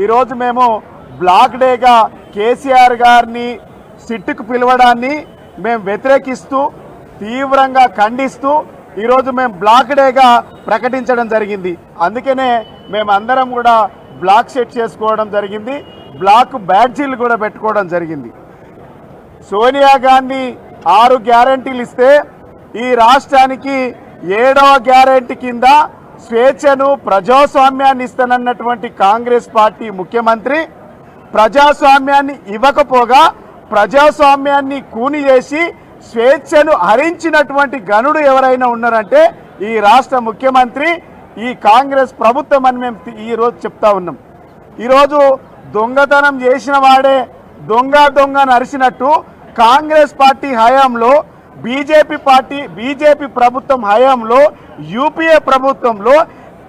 ఈరోజు మేము బ్లాక్ డేగా కేసీఆర్ గారిని సిట్టుకు పిలవడాన్ని మేము వ్యతిరేకిస్తూ తీవ్రంగా ఖండిస్తూ ఈరోజు మేము బ్లాక్ డేగా ప్రకటించడం జరిగింది. అందుకనే మేమందరం కూడా బ్లాక్ సెట్ చేసుకోవడం జరిగింది, బ్లాక్ బ్యాడ్జీలు కూడా పెట్టుకోవడం జరిగింది. సోనియా గాంధీ 6 గ్యారెంటీలు ఇస్తే ఈ రాష్ట్రానికి 7వ గ్యారెంటీ కింద స్వేచ్ఛను ప్రజాస్వామ్యాన్ని ఇస్తానన్నటువంటి కాంగ్రెస్ పార్టీ ముఖ్యమంత్రి ప్రజాస్వామ్యాన్ని ఇవ్వకపోగా ప్రజాస్వామ్యాన్ని కూని చేసి స్వేచ్ఛను హరించినటువంటి గనుడు ఎవరైనా ఉన్నారంటే ఈ రాష్ట్ర ముఖ్యమంత్రి, ఈ కాంగ్రెస్ ప్రభుత్వం అని మేము ఈరోజు చెప్తా ఉన్నాం. ఈరోజు దొంగతనం చేసిన వాడే దొంగ నరిసినట్టు కాంగ్రెస్ పార్టీ హయాంలో బీజేపీ ప్రభుత్వం హయాంలో యూపీఏ ప్రభుత్వంలో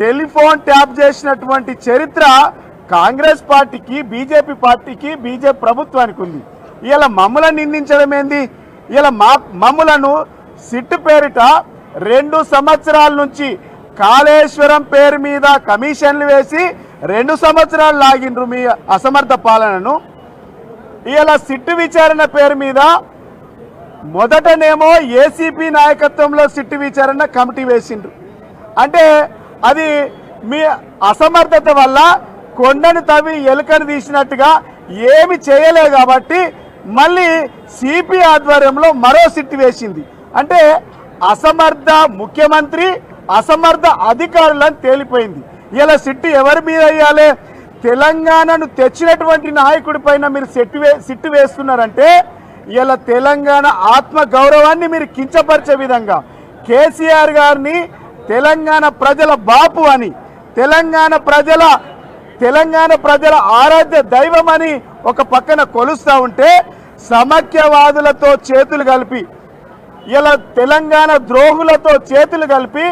టెలిఫోన్ ట్యాప్ చేసినటువంటి చరిత్ర కాంగ్రెస్ పార్టీకి బీజేపీ ప్రభుత్వానికి ఉంది. ఇలా మమ్మల్ని నిందించడం ఏంది? ఇలా మమ్మలను సిట్టు పేరిట 2 సంవత్సరాల నుంచి కాళేశ్వరం పేరు మీద కమిషన్లు వేసి 2 సంవత్సరాలు లాగిండ్రు మీ అసమర్థ పాలనను. ఇలా సిట్టు విచారణ పేరు మీద మొదటనేమో ఏసీపీ నాయకత్వంలో సిట్టు విచారణ కమిటీ వేసిండ్రు. అంటే అది మీ అసమర్థత వల్ల కొండను తవ్వి ఎలుకను తీసినట్టుగా ఏమి చేయలే కాబట్టి మళ్ళీ సిపి ఆధ్వర్యంలో మరో సిట్టు వేసింది. అంటే అసమర్థ ముఖ్యమంత్రి, అసమర్థ అధికారులను తేలిపోయింది. ఇలా సిట్టు ఎవరి మీద వేయాలి? తెలంగాణను తెచ్చినటువంటి నాయకుడి పైన మీరు సిట్టు వేస్తున్నారంటే ఇలా తెలంగాణ ఆత్మ గౌరవాన్ని మీరు కించపరిచే విధంగా కేసీఆర్ గారిని తెలంగాణ ప్రజల బాపు అని, తెలంగాణ ప్రజల ఆరాధ్య దైవం అని ఒక పక్కన కొలుస్తూ ఉంటే సమైక్యవాదులతో చేతులు కలిపి ఇలా తెలంగాణ ద్రోహులతో చేతులు కలిపి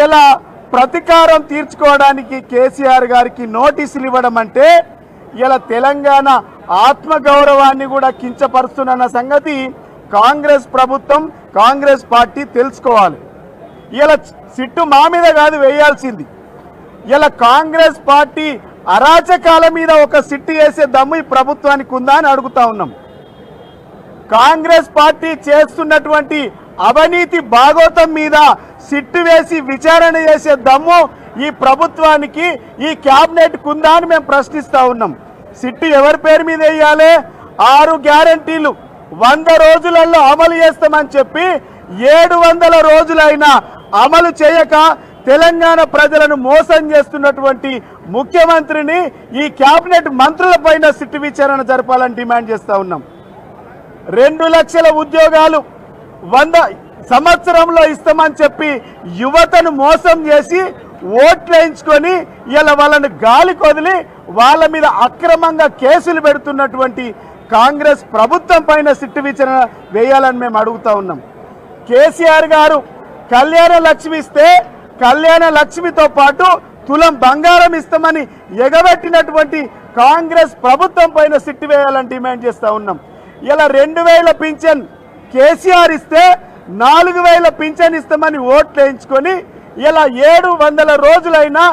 ఇలా ప్రతీకారం తీర్చుకోవడానికి కేసీఆర్ గారికి నోటీసులు ఇవ్వడం అంటే ఇలా తెలంగాణ ఆత్మగౌరవాన్ని కూడా కించపరుస్తున్న సంగతి కాంగ్రెస్ ప్రభుత్వం, కాంగ్రెస్ పార్టీ తెలుసుకోవాలి. ఇలా సిట్టు మా మీద కాదు వేయాల్సింది, ఇలా కాంగ్రెస్ పార్టీ అరాచకాల మీద ఒక సిట్టు వేసే దమ్ము ఈ ప్రభుత్వానికి ఉందా అని అడుగుతా ఉన్నాం. కాంగ్రెస్ పార్టీ చేస్తున్నటువంటి అవినీతి భాగోతం మీద సిట్టు వేసి విచారణ చేసే దమ్ము ఈ ప్రభుత్వానికి, ఈ క్యాబినెట్ కుందా అని మేము ప్రశ్నిస్తూ ఉన్నాం. సిట్టు ఎవరి పేరు మీద వేయాలి? 6 గ్యారెంటీలు 100 రోజులలో అమలు చేస్తామని చెప్పి 700 రోజులైనా అమలు చేయక తెలంగాణ ప్రజలను మోసం చేస్తున్నటువంటి ముఖ్యమంత్రిని, ఈ క్యాబినెట్ మంత్రుల పైన సిట్టు విచారణ జరపాలని డిమాండ్ చేస్తూ ఉన్నాం. 2 లక్షల ఉద్యోగాలు 100 సంవత్సరంలో ఇస్తామని చెప్పి యువతను మోసం చేసి ఓట్లు వేయించుకొని ఇలా వాళ్ళని గాలి కొదిలి వాళ్ళ మీద అక్రమంగా కేసులు పెడుతున్నటువంటి కాంగ్రెస్ ప్రభుత్వం పైన సిట్టు విచారణ వేయాలని మేము అడుగుతా ఉన్నాం. కేసీఆర్ గారు కళ్యాణ లక్ష్మి ఇస్తే కళ్యాణ లక్ష్మితో పాటు తులం బంగారం ఇస్తామని ఎగబెట్టినటువంటి కాంగ్రెస్ ప్రభుత్వం పైన సిట్టు వేయాలని డిమాండ్ చేస్తూ ఉన్నాం. ఇలా 2000 పింఛన్ కేసీఆర్ ఇస్తే 4000 పింఛన్ ఇస్తామని ఓట్లు వేయించుకొని ఇలా 700 రోజులైనా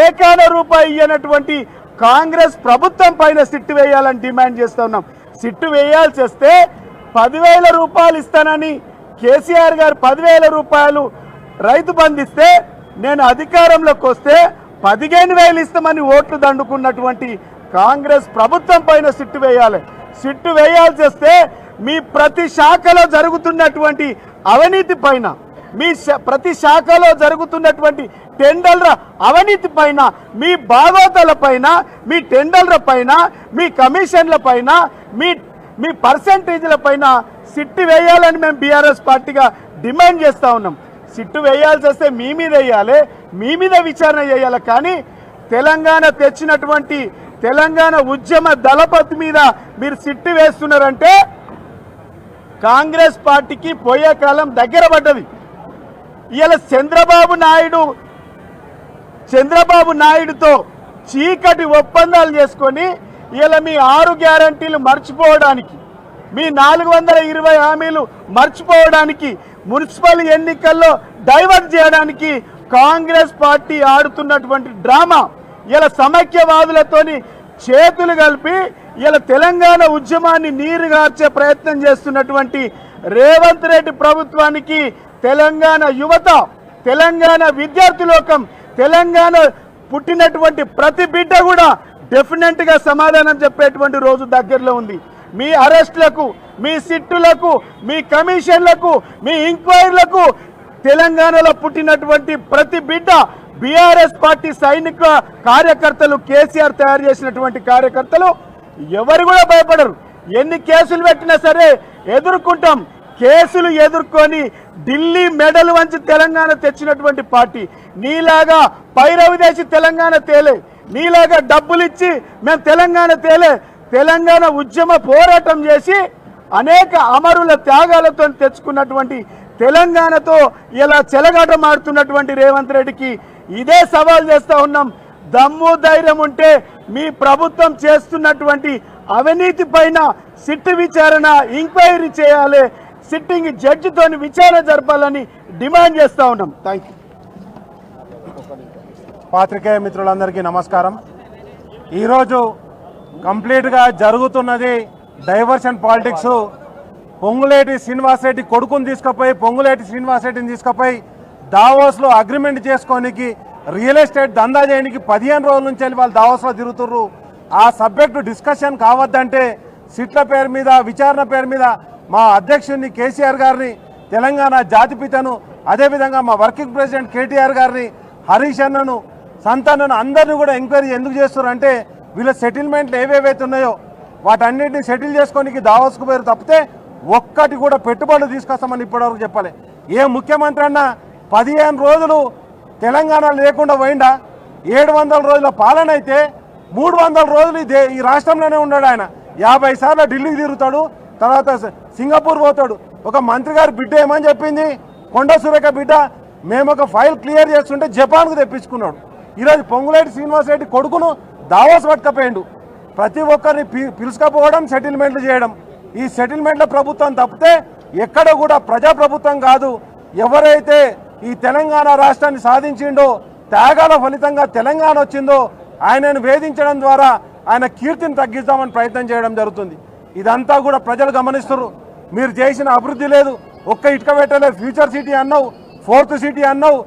ఏకాన రూపాయి ఇయ్యనటువంటి కాంగ్రెస్ ప్రభుత్వం పైన సిట్టు వేయాలని డిమాండ్ చేస్తూ ఉన్నాం. సిట్టు వేయాల్సి వస్తే 10,000 రూపాయలు ఇస్తానని కేసీఆర్ గారు 10,000 రూపాయలు రైతు బంధిస్తే నేను అధికారంలోకి వస్తే 15,000 ఇస్తామని ఓట్లు దండుకున్నటువంటి కాంగ్రెస్ ప్రభుత్వం పైన సిట్టు వేయాలి. సిట్టు వేయాల్సి వస్తే మీ ప్రతి శాఖలో జరుగుతున్నటువంటి అవినీతి పైన, మీ ప్రతి శాఖలో జరుగుతున్నటువంటి టెండర్ల అవినీతి పైన, మీ బాగోతల పైన, మీ టెండర్ల పైన, మీ కమిషన్ల పైన, మీ పర్సంటేజ్ల పైన సిట్టు వేయాలని మేము బీఆర్ఎస్ పార్టీగా డిమాండ్ చేస్తూ ఉన్నాం. సిట్టు వేయాల్సి వస్తే మీ మీద వేయాలి, మీ మీద విచారణ చేయాలి. కానీ తెలంగాణ తెచ్చినటువంటి తెలంగాణ ఉద్యమ దళపతి మీద మీరు సిట్టు వేస్తున్నారంటే కాంగ్రెస్ పార్టీకి పోయే కాలం దగ్గర పడ్డది. ఇలా చంద్రబాబు నాయుడుతో చీకటి ఒప్పందాలు చేసుకొని ఇలా మీ 6 గ్యారంటీలు మర్చిపోవడానికి, మీ 420 హామీలు మర్చిపోవడానికి, మున్సిపల్ ఎన్నికల్లో డైవర్ట్ చేయడానికి కాంగ్రెస్ పార్టీ ఆడుతున్నటువంటి డ్రామా ఇలా సమైక్యవాదులతోని చేతులు కలిపి ఇలా తెలంగాణ ఉద్యమాన్ని నీరుగార్చే ప్రయత్నం చేస్తున్నటువంటి రేవంత్ రెడ్డి ప్రభుత్వానికి తెలంగాణ యువత, తెలంగాణ విద్యార్థి లోకం, తెలంగాణ పుట్టినటువంటి ప్రతి బిడ్డ కూడా డెఫినెట్ గా సమాధానం చెప్పేటువంటి రోజు దగ్గరలో ఉంది. మీ అరెస్టులకు, మీ సిట్టులకు, మీ కమిషన్లకు, మీ ఎంక్వైరీలకు తెలంగాణలో పుట్టినటువంటి ప్రతి బిడ్డ బీఆర్ఎస్ పార్టీ సైనిక కార్యకర్తలు, కేసీఆర్ తయారు చేసినటువంటి కార్యకర్తలు ఎవరు కూడా భయపడరు. ఎన్ని కేసులు పెట్టినా సరే ఎదుర్కొంటాం. కేసులు ఎదుర్కొని ఢిల్లీ మెడల్ వంచి తెలంగాణ తెచ్చినటువంటి పార్టీ. నీలాగా పైరవిదేశి తెలంగాణ తేలే, నీలాగా డబ్బులు ఇచ్చి మేము తెలంగాణ తేలే. తెలంగాణ ఉద్యమ పోరాటం చేసి అనేక అమరుల త్యాగాలతో తెచ్చుకున్నటువంటి తెలంగాణతో ఇలా చెలగాటమాడుతున్నటువంటి రేవంత్ రెడ్డికి ఇదే సవాల్ చేస్తూ ఉన్నాం. దమ్ము ధైర్యం ఉంటే మీ ప్రభుత్వం చేస్తున్నటువంటి అవినీతి పైన సిట్టు విచారణ, ఎంక్వైరీ చేయాలి, సిట్టింగ్ జడ్జితో విచారణ జరపాలని డిమాండ్ చేస్తూ ఉన్నాం. Thank you. పాత్రికేయ మిత్రులందరికీ నమస్కారం. ఈరోజు కంప్లీట్గా జరుగుతున్నది డైవర్షన్ పాలిటిక్స్. పొంగులేటి శ్రీనివాసరెడ్డి కొడుకుని తీసుకుపోయి, పొంగులేటి శ్రీనివాసరెడ్డిని తీసుకుపోయి దావోస్లో అగ్రిమెంట్ చేసుకోనికి, రియల్ ఎస్టేట్ దందా చేయడానికి 15 రోజుల నుంచి వెళ్ళి వాళ్ళు దావోస్లో తిరుగుతుర్రు. ఆ సబ్జెక్టు డిస్కషన్ కావద్దంటే సిట్ల పేరు మీద, విచారణ పేరు మీద మా అధ్యక్షుడిని కేసీఆర్ గారిని, తెలంగాణ జాతిపితను, అదేవిధంగా మా వర్కింగ్ ప్రెసిడెంట్ కేటీఆర్ గారిని, హరీష్ అన్నను, సంతానను అందరినీ కూడా ఎంక్వైరీ ఎందుకు చేస్తున్నారు అంటే వీళ్ళ సెటిల్మెంట్లు ఏవేవైతే ఉన్నాయో వాటన్నిటిని సెటిల్ చేసుకోనికి దావోస్కు పేరు తప్పితే ఒక్కటి కూడా పెట్టుబడులు తీసుకొస్తామని ఇప్పటివరకు చెప్పాలి. ఏ ముఖ్యమంత్రి అన్నా 15 రోజులు తెలంగాణ లేకుండా పోయిండా? 700 రోజుల పాలన అయితే 300 రోజులు ఈ రాష్ట్రంలోనే ఉన్నాడు ఆయన. 50 సార్లు ఢిల్లీకి తిరుగుతాడు, తర్వాత సింగపూర్ పోతాడు. ఒక మంత్రి గారి బిడ్డ ఏమని చెప్పింది, కొండ సురేఖ బిడ్డ, మేము ఒక ఫైల్ క్లియర్ చేస్తుంటే జపాన్కు తెప్పించుకున్నాడు. ఈరోజు పొంగులేటి శ్రీనివాసరెడ్డి కొడుకును దావోస్ పట్టుకపోయిండు. ప్రతి ఒక్కరిని పిలుచుకపోవడం, సెటిల్మెంట్లు చేయడం. ఈ సెటిల్మెంట్ల ప్రభుత్వం తప్పితే ఎక్కడ కూడా ప్రజాప్రభుత్వం కాదు. ఎవరైతే ఈ తెలంగాణ రాష్ట్రాన్ని సాధించిండో, త్యాగాల ఫలితంగా తెలంగాణ వచ్చిందో ఆయనను వేధించడం ద్వారా ఆయన కీర్తిని తగ్గిస్తామని ప్రయత్నం చేయడం జరుగుతుంది. ఇదంతా కూడా ప్రజలు గమనిస్తున్నారు. మీరు చేసిన అభివృద్ధి లేదు, ఒక్క ఇటుక పెట్టలేదు. ఫ్యూచర్ సిటీ అన్నావు, 4th సిటీ అన్నావు,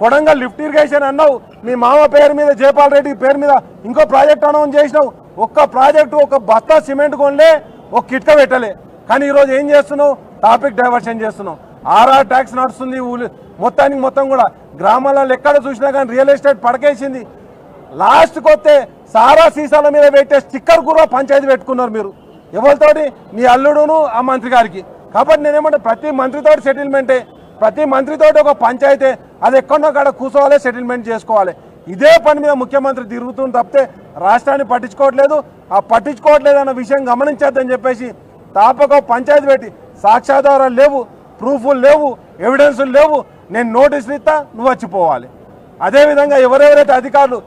కొడంగల్ లిఫ్ట్ ఇరిగేషన్ అన్నావు, మీ మామ పేరు మీద జయపాల్ రెడ్డి పేరు మీద ఇంకో ప్రాజెక్ట్ అనౌన్స్ చేసినావు. ఒక్క ప్రాజెక్టు, ఒక బస్తా సిమెంట్ కొనలే, ఒక ఇటుక పెట్టలే. కానీ ఈరోజు ఏం చేస్తున్నావు? టాపిక్ డైవర్షన్ చేస్తున్నావు. ఆర్ఆర్ ట్యాక్స్ నడుస్తుంది మొత్తానికి మొత్తం కూడా. గ్రామాలలో ఎక్కడ చూసినా కానీ రియల్ ఎస్టేట్ పడకేసింది. లాస్ట్కి వస్తే సారా సీసాల మీద పెట్టే స్టిక్కర్ కూడా పంచాయతీ పెట్టుకున్నారు మీరు. ఎవరితోటి? మీ అల్లుడును ఆ మంత్రి గారికి. కాబట్టి నేనేమంటే ప్రతి మంత్రితోటి సెటిల్మెంటే, ప్రతి మంత్రితోటి ఒక పంచాయతీ. అది ఎక్కడో కాడ కూర్చోవాలి, సెటిల్మెంట్ చేసుకోవాలి. ఇదే పని మీద ముఖ్యమంత్రి తిరుగుతుంది తప్పితే రాష్ట్రాన్ని పట్టించుకోవట్లేదు. ఆ పట్టించుకోవట్లేదు అన్న విషయం గమనించద్దని చెప్పేసి తాపక పంచాయతీ పెట్టి సాక్ష్యాధారాలు లేవు, ప్రూఫ్లు లేవు, ఎవిడెన్సులు లేవు, నేను నోటీసులు ఇస్తా, నువ్వు వచ్చిపోవాలి. అదేవిధంగా ఎవరెవరైతే అధికారులు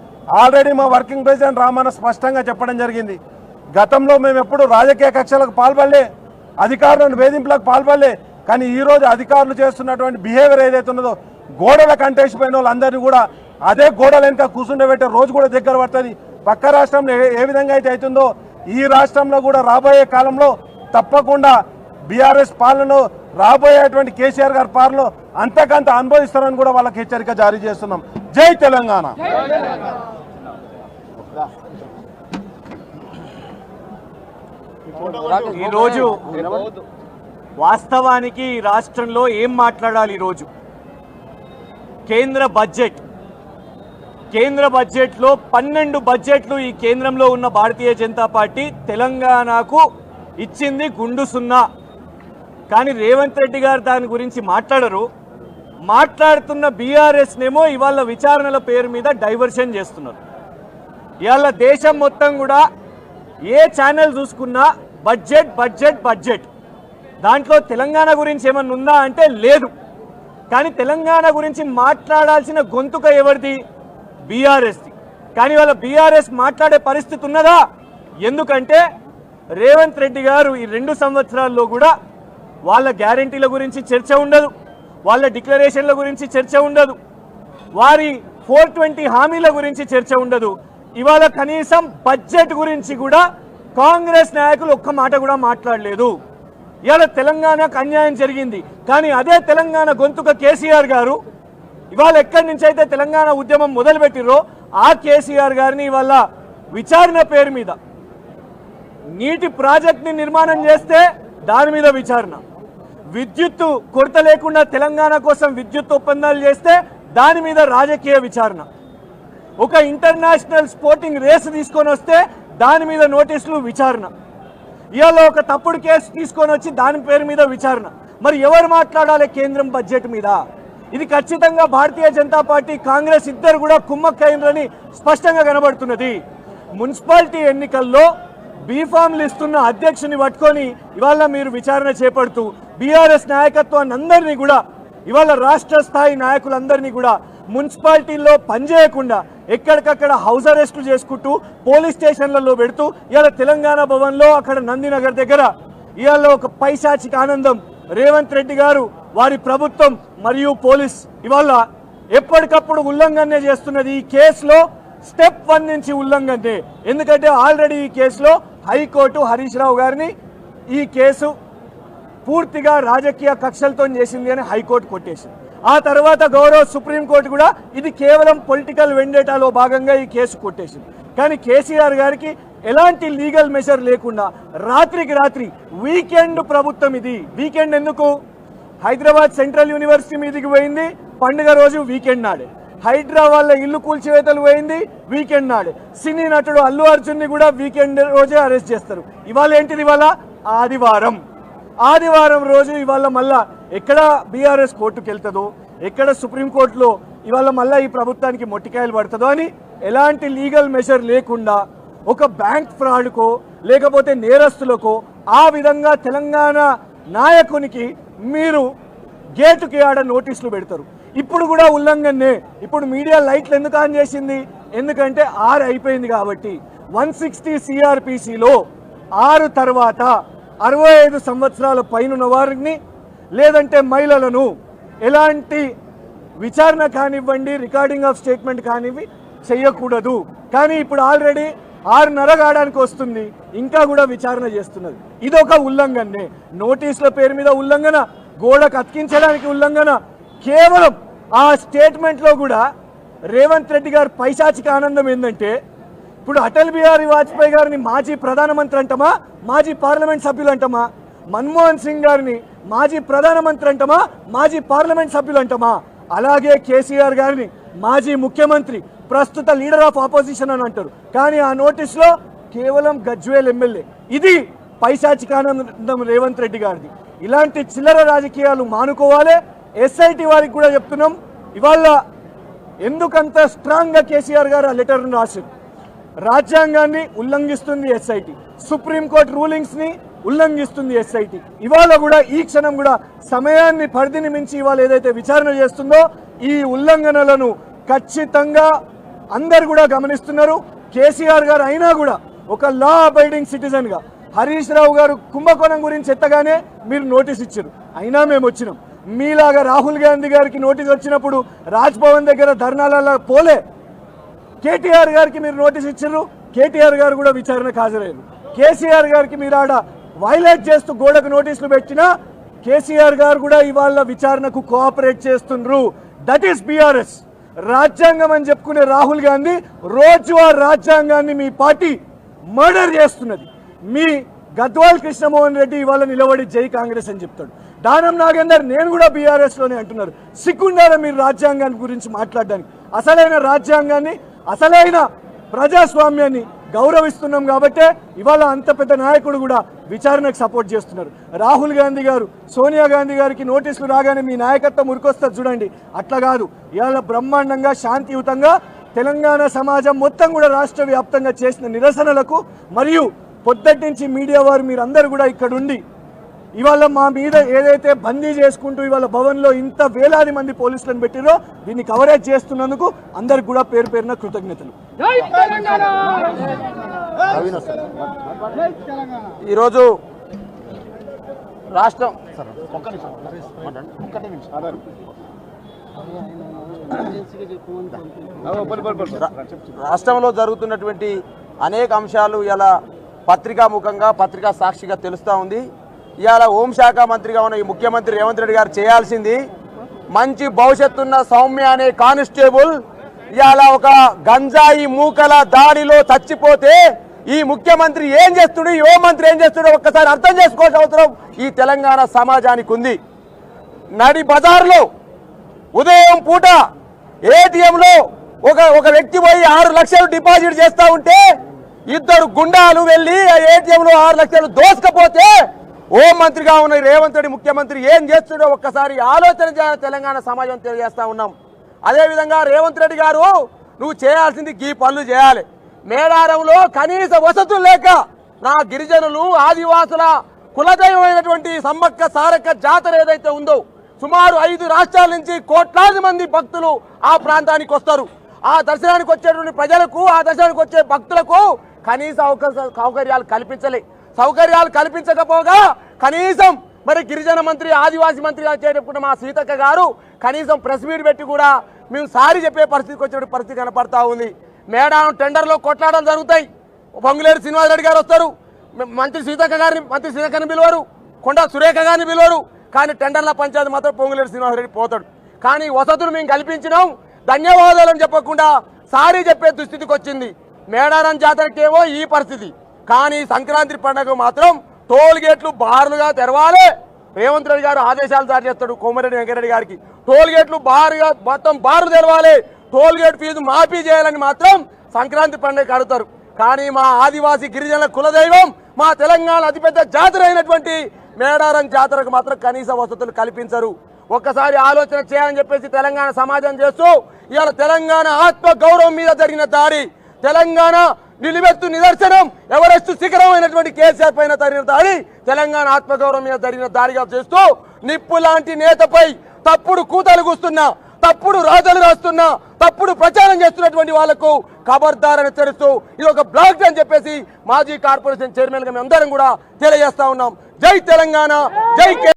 ఆల్రెడీ మా వర్కింగ్ ప్రెసిడెంట్ రామన్న స్పష్టంగా చెప్పడం జరిగింది. గతంలో మేము ఎప్పుడు రాజకీయ కక్షలకు పాల్పడలే, అధికారులను వేధింపులకు పాల్పడలే. కానీ ఈరోజు అధికారులు చేస్తున్నటువంటి బిహేవియర్ ఏదైతే ఉన్నదో, గోడల కంటేసిపోయిన వాళ్ళందరినీ కూడా అదే గోడల వెనుక కూర్చుండబెట్టే రోజు కూడా దగ్గర పడుతుంది. పక్క రాష్ట్రంలో ఏ విధంగా అయితే అవుతుందో ఈ రాష్ట్రంలో కూడా రాబోయే కాలంలో తప్పకుండా బీఆర్ఎస్ పాలనలో, రాబోయేటువంటి కేసీఆర్ గారి పాలనలో అంతకంత అనుభవిస్తారని కూడా వాళ్ళకి హెచ్చరిక జారీ చేస్తున్నాం. జై తెలంగాణ. ఈరోజు వాస్తవానికి రాష్ట్రంలో ఏం మాట్లాడాలి? ఈరోజు కేంద్ర బడ్జెట్లో 12 బడ్జెట్లు ఈ కేంద్రంలో ఉన్న భారతీయ జనతా పార్టీ తెలంగాణకు ఇచ్చింది గుండు సున్నా. కానీ రేవంత్ రెడ్డి గారు దాని గురించి మాట్లాడరు. మాట్లాడుతున్న బీఆర్ఎస్నేమో ఇవాళ విచారణల పేరు మీద డైవర్షన్ చేస్తున్నారు. ఇవాళ దేశం మొత్తం కూడా ఏ ఛానల్ చూసుకున్నా బడ్జెట్. దాంట్లో తెలంగాణ గురించి ఏమన్నా ఉందా అంటే లేదు. కానీ తెలంగాణ గురించి మాట్లాడాల్సిన గొంతుక ఎవరిది? బీఆర్ఎస్ది. కానీ వాళ్ళ బీఆర్ఎస్ మాట్లాడే పరిస్థితి ఉన్నదా? ఎందుకంటే రేవంత్ రెడ్డి గారు ఈ 2 సంవత్సరాల్లో కూడా వాళ్ళ గ్యారంటీల గురించి చర్చ ఉండదు, వాళ్ళ డిక్లరేషన్ల గురించి చర్చ ఉండదు, వారి 420 హామీల గురించి చర్చ ఉండదు. ఇవాళ కనీసం బడ్జెట్ గురించి కూడా కాంగ్రెస్ నాయకులు ఒక్క మాట కూడా మాట్లాడలేదు. ఇవాళ తెలంగాణకు అన్యాయం జరిగింది, కానీ అదే తెలంగాణ గొంతుక కేసీఆర్ గారు ఇవాళ ఎక్కడి నుంచి అయితే తెలంగాణ ఉద్యమం మొదలుపెట్టిరో ఆ కేసీఆర్ గారిని ఇవాళ విచారణ పేరు మీద నీటి ప్రాజెక్ట్ని నిర్మాణం చేస్తే దాని మీద విచారణ, విద్యుత్తు కొరత లేకుండా తెలంగాణ కోసం విద్యుత్ ఒప్పందాలు చేస్తే దాని మీద రాజకీయ విచారణ, ఒక ఇంటర్నేషనల్ స్పోర్టింగ్ రేసు తీసుకొని వస్తే దాని మీద నోటీసులు విచారణ, ఇవాళ ఒక తప్పుడు కేసు తీసుకొని వచ్చి దాని పేరు మీద విచారణ. మరి ఎవరు మాట్లాడాలి కేంద్రం బడ్జెట్ మీద? ఇది ఖచ్చితంగా భారతీయ జనతా పార్టీ కాంగ్రెస్ ఇద్దరు కూడా కుమ్మక్కైనని స్పష్టంగా కనబడుతున్నది. మున్సిపాలిటీ ఎన్నికల్లో బీఫామ్లు ఇస్తున్న అధ్యక్షుని పట్టుకొని ఇవాళ మీరు విచారణ చేపడుతూ బీఆర్ఎస్ నాయకత్వాన్ని అందరినీ కూడా ఇవాళ రాష్ట్ర స్థాయి నాయకులందరినీ కూడా మున్సిపాలిటీల్లో పనిచేయకుండా ఎక్కడికక్కడ హౌస్ అరెస్టులు చేసుకుంటూ పోలీస్ స్టేషన్లలో పెడుతూ ఇవాళ తెలంగాణ భవన్లో అక్కడ నందినగర్ దగ్గర ఇవాళ ఒక పైశాచిక ఆనందం రేవంత్ రెడ్డి గారు వారి ప్రభుత్వం మరియు పోలీస్ ఇవాళ ఎప్పటికప్పుడు ఉల్లంఘన చేస్తున్నది. ఈ కేసులో స్టెప్ 1 నుంచి ఉల్లంఘనే. ఎందుకంటే ఆల్రెడీ ఈ కేసులో హైకోర్టు హరీష్ రావు గారిని ఈ కేసు పూర్తిగా రాజకీయ కక్షలతో చేసింది అని హైకోర్టు కొట్టేసింది. ఆ తర్వాత గౌరవ సుప్రీంకోర్టు కూడా ఇది కేవలం పొలిటికల్ వెండేటాలో భాగంగా ఈ కేసు కొట్టేసింది. కానీ కేసీఆర్ గారికి ఎలాంటి లీగల్ మెజర్ లేకుండా రాత్రికి రాత్రి వీకెండ్ ప్రభుత్వం ఇది. వీకెండ్ ఎందుకు? హైదరాబాద్ సెంట్రల్ యూనివర్సిటీ మీదకి పోయింది పండుగ రోజు వీకెండ్ నాడే, హైడ్రా వాళ్ళ ఇల్లు కూల్చివేతలు పోయింది వీకెండ్ నాడే, సినీ నటుడు అల్లు అర్జున్ని కూడా వీకెండ్ రోజే అరెస్ట్ చేస్తారు. ఇవాళ ఏంటిది? ఇవాళ ఆదివారం రోజు ఇవాళ మళ్ళా ఎక్కడ బీఆర్ఎస్ కోర్టుకు వెళ్తుందో, ఎక్కడ సుప్రీంకోర్టులో ఇవాళ మళ్ళీ ఈ ప్రభుత్వానికి మొట్టికాయలు పడుతుందో అని ఎలాంటి లీగల్ మెజర్ లేకుండా ఒక బ్యాంక్ ఫ్రాడ్కో లేకపోతే నేరస్తులకో ఆ విధంగా తెలంగాణ నాయకునికి మీరు గేటుకి ఆడ నోటీసులు పెడతారు. ఇప్పుడు కూడా ఉల్లంఘనే. ఇప్పుడు మీడియా లైట్లు ఎందుకు ఆన్ చేసింది? ఎందుకంటే 6 అయిపోయింది కాబట్టి. 160 సిఆర్పిసిలో 6 తర్వాత 65 సంవత్సరాల పైన వారిని లేదంటే మహిళలను ఎలాంటి విచారణ కానివ్వండి, రికార్డింగ్ ఆఫ్ స్టేట్మెంట్ కానివ్వి చెయ్యకూడదు. కానీ ఇప్పుడు ఆల్రెడీ 6:30 కావడానికి వస్తుంది, ఇంకా కూడా విచారణ చేస్తున్నది. ఇదొక ఉల్లంఘనే. నోటీసుల పేరు మీద ఉల్లంఘన, గోడకు అతికించడానికి ఉల్లంఘన. కేవలం ఆ స్టేట్మెంట్లో కూడా రేవంత్ రెడ్డి గారు పైశాచిక ఆనందం ఏంటంటే ఇప్పుడు అటల్ బిహారీ వాజ్పేయి గారిని మాజీ ప్రధానమంత్రి అంటమా, మాజీ పార్లమెంట్ సభ్యులు అంటమా? మన్మోహన్ సింగ్ గారిని మాజీ ప్రధానమంత్రి అంటమా, మాజీ పార్లమెంట్ సభ్యులు అంటమా? అలాగే కేసీఆర్ గారిని మాజీ ముఖ్యమంత్రి, ప్రస్తుత లీడర్ ఆఫ్ ఆపోజిషన్ అని అంటారు. కానీ ఆ నోటీసులో కేవలం గజ్వేల్ ఎమ్మెల్యే. ఇది పైశాచికానందం రేవంత్ రెడ్డి గారిది. ఇలాంటి చిల్లర రాజకీయాలు మానుకోవాలి. ఎస్ఐటి వారికి కూడా చెప్తున్నాం, ఇవాళ ఎందుకంత స్ట్రాంగ్గా కేసీఆర్ గారు ఆ లెటర్ను రాశారు. రాజ్యాంగాన్ని ఉల్లంఘిస్తుంది ఎస్ఐటి, సుప్రీంకోర్టు రూలింగ్స్ని ఉల్లంఘిస్తుంది ఎస్ఐటి. ఇవాళ కూడా ఈ క్షణం కూడా సమయాన్ని పరిధిని మించి ఇవాళ ఏదైతే విచారణ చేస్తుందో ఈ ఉల్లంఘనలను ఖచ్చితంగా అందరు కూడా గమనిస్తున్నారు. కేసీఆర్ గారు అయినా కూడా ఒక లా అబైడింగ్ సిటిజన్గా హరీష్ రావు గారు కుంభకోణం గురించి ఎత్తగానే మీరు నోటీస్ ఇచ్చారు, అయినా మేము వచ్చినాం. మీలాగా రాహుల్ గాంధీ గారికి నోటీస్ వచ్చినప్పుడు రాజ్భవన్ దగ్గర ధర్నాలలో పోలే. కేటీఆర్ గారికి మీరు నోటీస్ ఇచ్చారు, కేటీఆర్ గారు కూడా విచారణకు హాజరయ్యారు. కేసీఆర్ గారికి మీరు ఆడ వైలేట్ చేస్తూ గోడకు నోటీసులు పెట్టినా కేసీఆర్ గారు కూడా ఇవాళ విచారణకు కోఆపరేట్ చేస్తున్నారు. That is BRS. రాజ్యాంగం అని చెప్పుకునే రాహుల్ గాంధీ రోజు ఆ రాజ్యాంగాన్ని మీ పార్టీ మర్డర్ చేస్తున్నది. మీ గద్వాల్ కృష్ణమోహన్ రెడ్డి ఇవాళ నిలబడి జై కాంగ్రెస్ అని చెప్తాడు. దానం నాగేందర్ నేను కూడా బీఆర్ఎస్లోనే అంటున్నారు. సిగ్గుండారా మీరు రాజ్యాంగాన్ని గురించి మాట్లాడడానికి? అసలైన రాజ్యాంగాన్ని, అసలైన ప్రజాస్వామ్యాన్ని గౌరవిస్తున్నాం కాబట్టే ఇవాళ అంత పెద్ద నాయకుడు కూడా విచారణకు సపోర్ట్ చేస్తున్నారు. రాహుల్ గాంధీ గారు, సోనియా గాంధీ గారికి నోటీసులు రాగానే మీ నాయకత్వం ఉరికొస్తారు చూడండి, అట్లా కాదు. ఇవాళ బ్రహ్మాండంగా శాంతియుతంగా తెలంగాణ సమాజం మొత్తం కూడా రాష్ట్ర వ్యాప్తంగా చేసిన నిరసనలకు మరియు పొద్దుటి నుంచి మీడియా వారు మీరందరూ కూడా ఇక్కడ ఉండి ఇవాళ మా మీద ఏదైతే బందీ చేసుకుంటూ ఇవాళ భవన్లో ఇంత వేలాది మంది పోలీసులను పెట్టిరో దీన్ని కవరేజ్ చేస్తున్నందుకు అందరికి కూడా పేరు పేరున కృతజ్ఞతలు. ఈరోజు రాష్ట్రం రాష్ట్రంలో జరుగుతున్నటువంటి అనేక అంశాలు ఇలా పత్రికాముఖంగా పత్రికా సాక్షిగా తెలుస్తూ ఉంది. ఇవాళ హోంశాఖ మంత్రిగా ఉన్న ఈ ముఖ్యమంత్రి రేవంత్ రెడ్డి గారు చేయాల్సింది, మంచి భవిష్యత్తున్న సౌమ్య అనే కానిస్టేబుల్ ఇవాళ ఒక గంజాయి మూకల దాడిలో చచ్చిపోతే ఈ ముఖ్యమంత్రి ఏం చేస్తుడు, ఈ హోంమంత్రి ఏం చేస్తుడో ఒక్కసారి అర్థం చేసుకోవాల్సిన అవసరం ఈ తెలంగాణ సమాజానికి ఉంది. నడి బజార్లో ఉదయం పూట ఏటీఎంలో ఒక వ్యక్తి పోయి 6 లక్షలు డిపాజిట్ చేస్తా ఉంటే ఇద్దరు గుండాలు వెళ్ళి ఆ ఏటీఎంలో 6 లక్షలు దోసుకపోతే హోంమంత్రిగా ఉన్న రేవంత్ రెడ్డి ముఖ్యమంత్రి ఏం చేస్తుండో ఒక్కసారి ఆలోచన చేయాలి తెలంగాణ సమాజం తెలియజేస్తా ఉన్నాం. అదేవిధంగా రేవంత్ రెడ్డి గారు నువ్వు చేయాల్సింది ఈ పనులు చేయాలి. మేడారంలో కనీస వసతులు లేక నా గిరిజనులు ఆదివాసుల కులదైవమైనటువంటి సమ్మక్క సారక్క జాతర ఏదైతే ఉందో సుమారు 5 రాష్ట్రాల నుంచి కోట్లాది మంది భక్తులు ఆ ప్రాంతానికి వస్తారు. ఆ దర్శనానికి వచ్చేటువంటి ప్రజలకు, ఆ దర్శనానికి వచ్చే భక్తులకు కనీస సౌకర్యాలు కల్పించలే. సౌకర్యాలు కల్పించకపోగా కనీసం మరి గిరిజన మంత్రి ఆదివాసీ మంత్రి చేరుకున్న మా సీతక్క గారు కనీసం ప్రెస్ మీట్ పెట్టి కూడా మేము సారీ చెప్పే పరిస్థితికి వచ్చిన పరిస్థితి కనపడతా ఉంది. మేడారం టెండర్లో కొట్లాటలు జరుగుతాయి. పొంగులేటి శ్రీనివాసరెడ్డి గారు వస్తారు, మంత్రి సీతక్కని పిలువరు, కొండా సురేఖ గారిని పిలువరు, కానీ టెండర్ల పంచాయతీ మాత్రం పొంగులేటి శ్రీనివాసరెడ్డి పోతాడు. కానీ వసతులు మేము కల్పించినాం ధన్యవాదాలని చెప్పకుండా సారీ చెప్పే దుస్థితికి వచ్చింది. మేడారం జాతరకేమో ఈ పరిస్థితి, కానీ సంక్రాంతి పండుగ మాత్రం టోల్ గేట్లు బారులుగా తెరవాలి. రేవంత్ రెడ్డి గారు ఆదేశాలు జారీ చేస్తాడు కోమరెడ్డి వెంకరెడ్డి గారికి, టోల్ గేట్లు బారుగా మొత్తం బారు తెరవాలి, టోల్ గేట్ ఫీజు మాఫీ చేయాలని మాత్రం సంక్రాంతి పండుగ అడుగుతారు. కానీ మా ఆదివాసీ గిరిజనుల కులదైవం, మా తెలంగాణ అతిపెద్ద జాతర అయినటువంటి మేడారం జాతరకు మాత్రం కనీస వసతులు కల్పించరు. ఒక్కసారి ఆలోచన చేయాలని చెప్పేసి తెలంగాణ సమాజం చేస్తూ ఇవాళ తెలంగాణ ఆత్మ గౌరవం మీద జరిగిన దాడి, తెలంగాణ నిలువెత్తు నిదర్శనం ఎవరెస్ట్ శిఖరమైనటువంటి కేసీఆర్ పైన జరిగిన దాడి తెలంగాణ ఆత్మగౌరవం మీద జరిగిన దాడిగా చేస్తూ నిప్పు లాంటి నేతపై తప్పుడు కూతలు కూస్తున్నా, తప్పుడు రాతలు రాస్తున్నా, తప్పుడు ప్రచారం చేస్తున్నటువంటి వాళ్లకు ఖబర్దార్ అని తెలుస్తూ ఇది ఒక బ్లాక్ అని చెప్పేసి మాజీ కార్పొరేషన్ చైర్మన్ గా మేమందరం కూడా తెలియజేస్తా ఉన్నాం. జై తెలంగాణ, జై